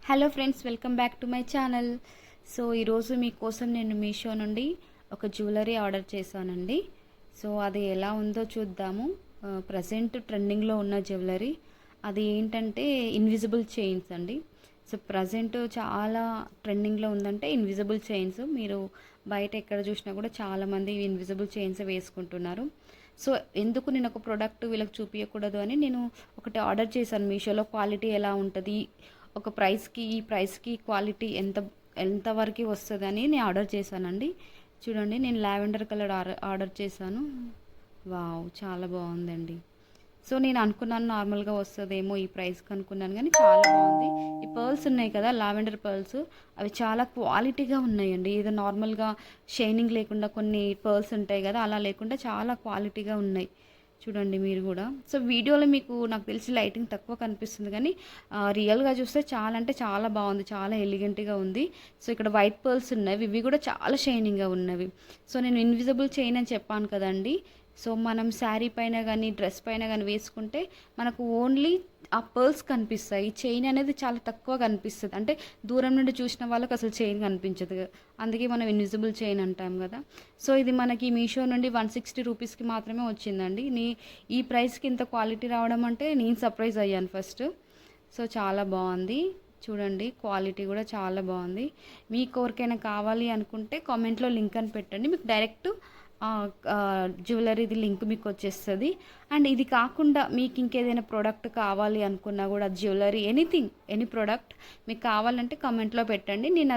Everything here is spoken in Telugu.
Hello friends, welcome back to my channel. So ఈరోజు మీకోసం నేను మీషో నుండి ఒక జ్యువెలరీ ఆర్డర్ చేశానండి. సో అది ఎలా ఉందో చూద్దాము. ప్రజెంట్ ట్రెండింగ్లో ఉన్న జ్యువెలరీ అది ఏంటంటే ఇన్విజిబుల్ చైన్స్ అండి. సో ప్రజెంట్ చాలా ట్రెండింగ్లో ఉందంటే ఇన్విజిబుల్ చైన్స్. మీరు బయట ఎక్కడ చూసినా కూడా చాలామంది ఇన్విజిబుల్ చైన్స్ వేసుకుంటున్నారు. సో ఎందుకు నేను ఒక ప్రోడక్ట్ వీళ్ళకి చూపించకూడదు అని నేను ఒకటి ఆర్డర్ చేశాను మీషోలో. క్వాలిటీ ఎలా ఉంటుంది, ఒక ప్రైస్కి ఈ ప్రైస్కి క్వాలిటీ ఎంతవరకు వస్తుందని నేను ఆర్డర్ చేశానండి. చూడండి, నేను లావెండర్ కలర్ ఆర్డర్ చేశాను. వావ్, చాలా బాగుందండి. సో నేను అనుకున్నాను నార్మల్గా వస్తుందేమో ఈ ప్రైస్కి అనుకున్నాను, కానీ చాలా బాగుంది. ఈ పర్ల్స్ ఉన్నాయి కదా, లావెండర్ పర్ల్స్, అవి చాలా క్వాలిటీగా ఉన్నాయండి. ఏదో నార్మల్గా షైనింగ్ లేకుండా కొన్ని పర్ల్స్ ఉంటాయి కదా, అలా లేకుండా చాలా క్వాలిటీగా ఉన్నాయి. చూడండి మీరు కూడా. సో వీడియోలో మీకు నాకు తెలిసి లైటింగ్ తక్కువ కనిపిస్తుంది, కానీ రియల్గా చూస్తే చాలా అంటే చాలా బాగుంది, చాలా ఎలిగెంట్గా ఉంది. సో ఇక్కడ వైట్ పర్ల్స్ ఉన్నవి, ఇవి కూడా చాలా షైనింగ్గా ఉన్నవి. సో నేను ఇన్విజిబుల్ చైన్ అని చెప్పాను కదండి. సో మనం శారీ పైన కానీ డ్రెస్ పైన కానీ వేసుకుంటే మనకు ఓన్లీ ఆ పర్ల్స్ కనిపిస్తాయి. చైన్ అనేది చాలా తక్కువ కనిపిస్తుంది, అంటే దూరం నుండి చూసిన వాళ్ళకి అసలు చైన్ కనిపించదు. అందుకే మనం ఇన్విజిబుల్ చైన్ అంటాం కదా. సో ఇది మనకి మీషో నుండి 160 రూపీస్కి మాత్రమే వచ్చిందండి. ఈ ప్రైస్కి ఇంత క్వాలిటీ రావడం అంటే నేను సర్ప్రైజ్ అయ్యాను ఫస్ట్. సో చాలా బాగుంది. చూడండి, క్వాలిటీ కూడా చాలా బాగుంది. మీకు ఎవరికైనా కావాలి అనుకుంటే కామెంట్లో లింక్ అని పెట్టండి, మీకు డైరెక్ట్ జ్యువెలరీది లింక్ మీకు వచ్చేస్తుంది. అండ్ ఇది కాకుండా మీకు ఇంకేదైనా ప్రోడక్ట్ కావాలి అనుకున్నా కూడా, జ్యువెలరీ ఎనీథింగ్, ఎనీ ప్రోడక్ట్ మీకు కావాలంటే కామెంట్లో పెట్టండి. నేను